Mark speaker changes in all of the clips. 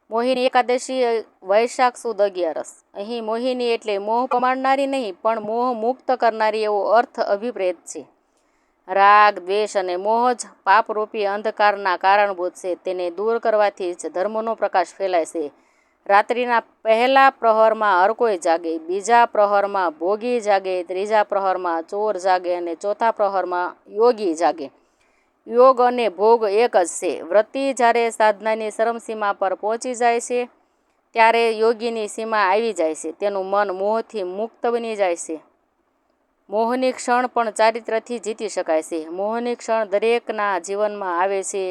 Speaker 1: મોહિની એકાદશી વૈશાખ સુદ 11. અહીં મોહિની એટલે મોહ પમાડનારી નહીં પણ મોહ મુક્ત કરનારી એવો અર્થ અભિપ્રેત છે. રાગ, દ્વેષ અને મોહ જ પાપરૂપી અંધકારના કારણભૂત છે. તેને દૂર કરવાથી જ ધર્મનો પ્રકાશ ફેલાય છે. રાત્રિના પહેલા પ્રહરમાં હર કોઈ જાગે, બીજા પ્રહરમાં ભોગી જાગે, ત્રીજા પ્રહરમાં ચોર જાગે અને ચોથા પ્રહરમાં યોગી જાગે. યોગ અને ભોગ એક જ છે. વ્રતી જ્યારે સાધનાની ચરમસીમા પર પહોંચી જાય છે ત્યારે યોગીની સીમા આવી જાય છે. તેનું મન મોહથી મુક્ત બની જાય છે. મોહની ક્ષણ પણ ચારિત્રથી જીતી શકાય છે. મોહની ક્ષણ દરેકના જીવનમાં આવે છે.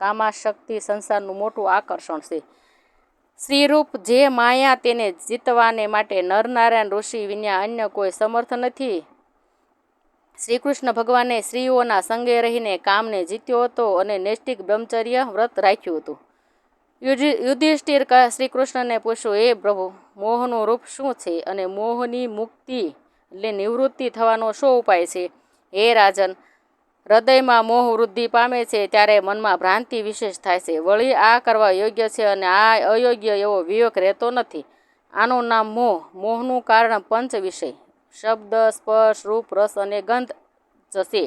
Speaker 1: કામાશક્તિ સંસારનું મોટું આકર્ષણ છે. સ્ત્રીરૂપ જે માયા, તેને જીતવાને માટે નરનારાયણ ઋષિ વિના અન્ય કોઈ સમર્થ નથી. શ્રીકૃષ્ણ ભગવાને સ્ત્રીઓના સંગે રહીને કામને જીત્યો હતો અને નૈષ્ઠિક બ્રહ્મચર્ય વ્રત રાખ્યું હતું. યુધિષ્ઠિર શ્રીકૃષ્ણને પૂછ્યું, હે પ્રભુ, મોહનું રૂપ શું છે અને મોહની મુક્તિ એટલે નિવૃત્તિ થવાનો શો ઉપાય છે? હે રાજન, હૃદયમાં મોહ વૃદ્ધિ પામે છે ત્યારે મનમાં ભ્રાંતિ વિશેષ થાય છે. વળી આ કરવા યોગ્ય છે અને આ અયોગ્ય એવો વિવેક રહેતો નથી. આનું નામ મોહ. મોહનું કારણ પંચ વિષય, શબ્દ, સ્પર્શ, રૂપ, રસ અને ગંધ જ છે.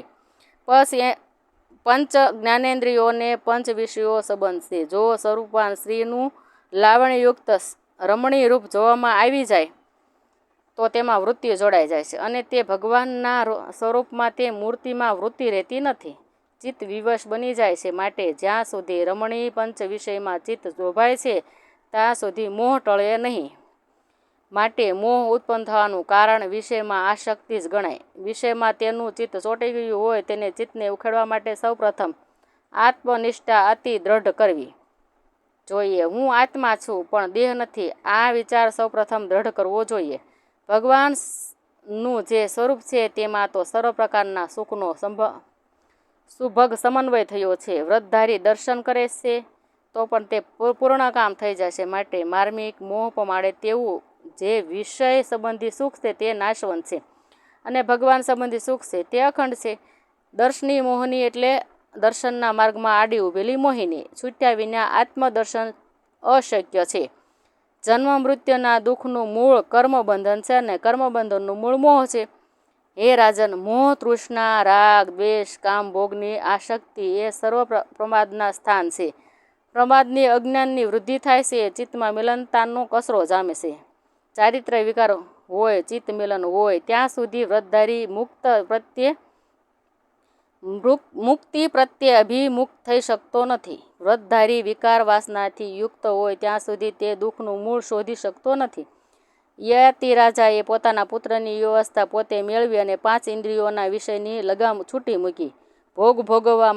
Speaker 1: પંચ જ્ઞાનેન્દ્રિયોને પંચ વિષયો સંબંધ છે. જો સ્વરૂપાન સ્ત્રીનું લાવણ્યયુક્ત રમણીય રૂપ જોવામાં આવી જાય તો તેમાં વૃત્તિ જોડાઈ જાય છે અને તે ભગવાનના સ્વરૂપમાં, તે મૂર્તિમાં વૃત્તિ રહેતી નથી. ચિત્ત વિવશ બની જાય છે. માટે જ્યાં સુધી રમણીય પંચ વિષયમાં ચિત્ત શોભાય છે ત્યાં સુધી મોહ ટળે નહીં. માટે મોહ ઉત્પન્ન થવાનું કારણ વિષયમાં આસક્તિ જ ગણાય. વિષયમાં તેનું ચિત્ત ચોંટી ગયું હોય તેને ચિત્તને ઉખેડવા માટે સૌપ્રથમ આત્મનિષ્ઠા અતિ દ્રઢ કરવી જોઈએ. હું આત્મા છું પણ દેહ નથી, આ વિચાર સૌપ્રથમ દ્રઢ કરવો જોઈએ. ભગવાનનું જે સ્વરૂપ છે તેમાં તો સર્વ પ્રકારના સુખનો સુભગ સમન્વય થયો છે. વ્રતધારી દર્શન કરે છે તો પણ તે પૂર્ણ કામ થઈ જાય છે. માટે માર્મિક મોહ પમાડે તેવું જે વિષય સંબંધી સુખ છે તે નાશવંત છે અને ભગવાન સંબંધી સુખ છે તે અખંડ છે. દર્શની મોહિની એટલે દર્શનના માર્ગમાં આડી ઉભેલી મોહિની. છૂટ્યા વિના આત્મદર્શન અશક્ય છે. જન્મ મૃત્યુના દુઃખનું મૂળ કર્મબંધન છે અને કર્મબંધનનું મૂળ મોહ છે. હે રાજન, મોહ, તૃષ્ણા, રાગ, દ્વેષ, કામ, ભોગની આસક્તિ એ સર્વ પ્રમાદના સ્થાન છે. પ્રમાદની અજ્ઞાનની વૃદ્ધિ થાય છે. ચિત્તમાં મિલનતાનો કચરો જામે છે. ચારિત્ર વિકાર હોય, ચિત્ત મિલન હોય ત્યાં સુધી વ્રતધારી મુક્તિ પ્રત્યે અભિમુખ થઈ શકતો નથી. વ્રતધારી વિકાર વાસનાથી યુક્ત હોય ત્યાં સુધી તે દુઃખનું મૂળ શોધી શકતો નથી. યતિ રાજાએ પોતાના પુત્રની વ્યવસ્થા પોતે મેળવી અને 5 ઇન્દ્રિયોના વિષયની લગામ છૂટી મૂકી. ભોગ ભોગવવા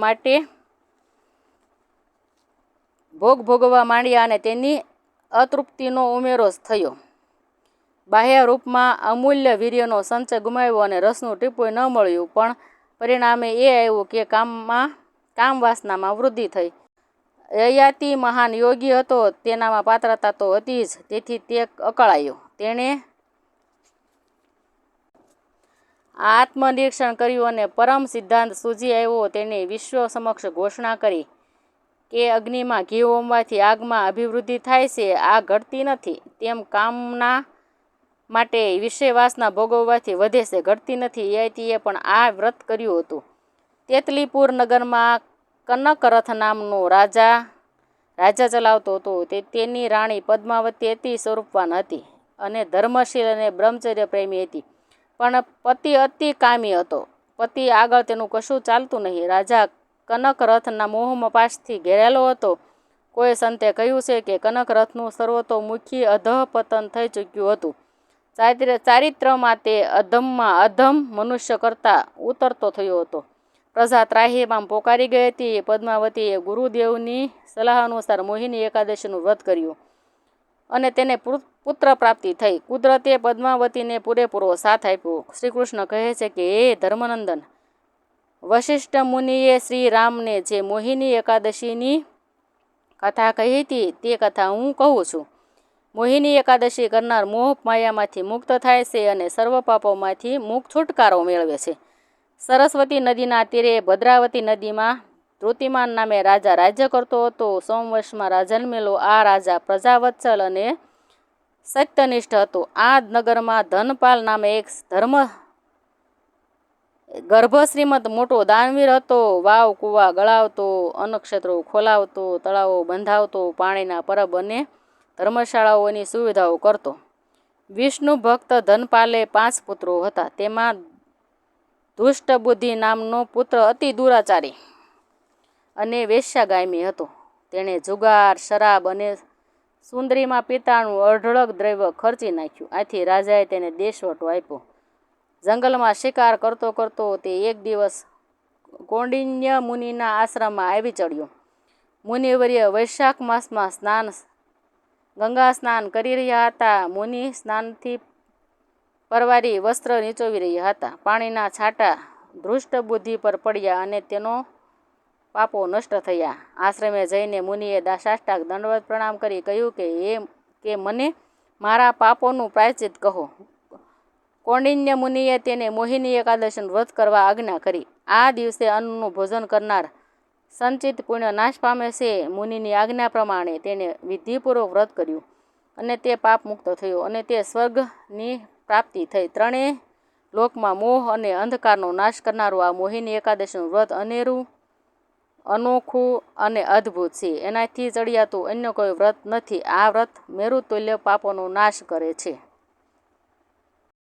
Speaker 1: માંડ્યા અને તેની અતૃપ્તિનો ઉમેરો થયો. બાહ્ય રૂપમાં અમૂલ્ય વીર્યનો સંચય ગુમાવ્યો અને રસનું ટીપું ન મળ્યું, પણ પરિણામે એ આવ્યું કે કામ વાસનામાં વૃદ્ધિ થઈ. યયાતિ મહાન યોગી હતો, તેનામાં પાત્રતા તો હતી જ, તેથી તે અકળાયો. તેણે આત્મનિરીક્ષણ કર્યું અને પરમ સિદ્ધાંત સૂઝી આવ્યો. તેણે વિશ્વ સમક્ષ ઘોષણા કરી કે અગ્નિમાં ઘી હોમવાથી આગમાં અભિવૃદ્ધિ થાય છે, આ ઘટતી નથી. તેમ કામના માટે વિષય વાસના ભોગવવાથી વધે છે, ઘટતી નથી. યયાતિએ પણ આ વ્રત કર્યું હતું. તેતલીપુર નગરમાં કનકરથ નામનો રાજા ચલાવતો હતો. તેની રાણી પદ્માવતી અતિ સ્વરૂપવાન હતી અને ધર્મશીલ અને બ્રહ્મચર્ય પ્રેમી હતી. પણ પતિ અતિ કામી હતો. પતિ આગળ તેનું કશું ચાલતું નહીં. રાજા કનકરથના મોહમાં પાશથી ઘેરાયેલો હતો. કોઈ સંતે કહ્યું છે કે કનકરથનું સર્વતોમુખી અધઃપતન થઈ ચૂક્યું હતું. ચારિત્રમાં તે અધમમાં અધમ મનુષ્ય કરતાં ઉતરતો થયો હતો. પ્રજા ત્રાહિમામ પોકારી ગઈ હતી. પદ્માવતીએ ગુરુદેવની સલાહ અનુસાર મોહિની એકાદશીનું વ્રત કર્યું અને તેને પુત્ર પ્રાપ્તિ થઈ. કુદરતે પદ્માવતીને પૂરેપૂરો સાથ આપ્યો. શ્રીકૃષ્ણ કહે છે કે, હે ધર્મનંદન, વશિષ્ઠ મુનિએ શ્રી રામને જે મોહિની એકાદશીની કથા કહી હતી તે કથા હું કહું છું. મોહિની એકાદશી કરનાર મોહ માયામાંથી મુક્ત થાય છે અને સર્વ પાપોમાંથી છુટકારો મેળવે છે. સરસ્વતી નદીના તીરે ભદ્રાવતી નદીમાં ધૃતિમાન નામે રાજા રાજ્ય કરતો હતો. સોમવંશમાં જન્મેલો આ રાજા પ્રજાવત્સલ અને સત્યનિષ્ઠ હતો. આ નગરમાં ધનપાલ નામે એક ગર્ભ શ્રીમંત મોટો દાનવીર હતો. વાવ કુવા ગળાવતો, અન્નક્ષેત્રો ખોલાવતો, તળાવો બંધાવતો, પાણીના પરબ અને ધર્મશાળાઓની સુવિધાઓ કરતો. વિષ્ણુ ભક્ત ધનપાલે 5 પુત્રો હતા. તેમાં દુષ્ટબુદ્ધિ નામનો પુત્ર અતિ દુરાચારી અને વેશ્યાગામી હતો. તેણે જુગાર, શરાબ અને સુંદરીમાં પિતાનું અઢળક દ્રવ્ય ખર્ચી નાખ્યું. આથી રાજાએ તેને દેશવટો આપ્યો. જંગલમાં શિકાર કરતો કરતો તે એક દિવસ કૌંડિન્ય મુનિના આશ્રમમાં આવી ચડ્યો. મુનિવર્ય વૈશાખ માસમાં ગંગા સ્નાન કરી રહ્યા હતા. મુનિ સ્નાનથી પરવારી વસ્ત્ર નીચોવી રહ્યા હતા. પાણીના છાંટા દુષ્ટબુદ્ધિ પર પડ્યા અને તેનો પાપો નષ્ટ થયા. આશ્રમે જઈને મુનિએ સાષ્ટાંગ દંડવત પ્રણામ કરી કહ્યું કે મને મારા પાપોનું પ્રાયશ્ચિત કહો. કૌંડિન્ય મુનિએ તેને મોહિની એકાદશીનું વ્રત કરવા આજ્ઞા કરી. આ દિવસે અન્નનું ભોજન કરનાર સંચિત પુણ્ય નાશ પામે છે. મુનિની આજ્ઞા પ્રમાણે તેણે વિધિપૂર્વક વ્રત કર્યું અને તે પાપ મુક્ત થયો અને તે સ્વર્ગની પ્રાપ્તિ થઈ. ત્રણેય લોકમાં મોહ અને અંધકારનો નાશ કરનારું આ મોહિની એકાદશીનું વ્રત અનેરું, અનોખું અને અદ્ભુત છે. એનાથી ચડિયાતું અન્ય કોઈ વ્રત નથી. આ વ્રત મેરુ તુલ્ય પાપોનો નાશ કરે છે.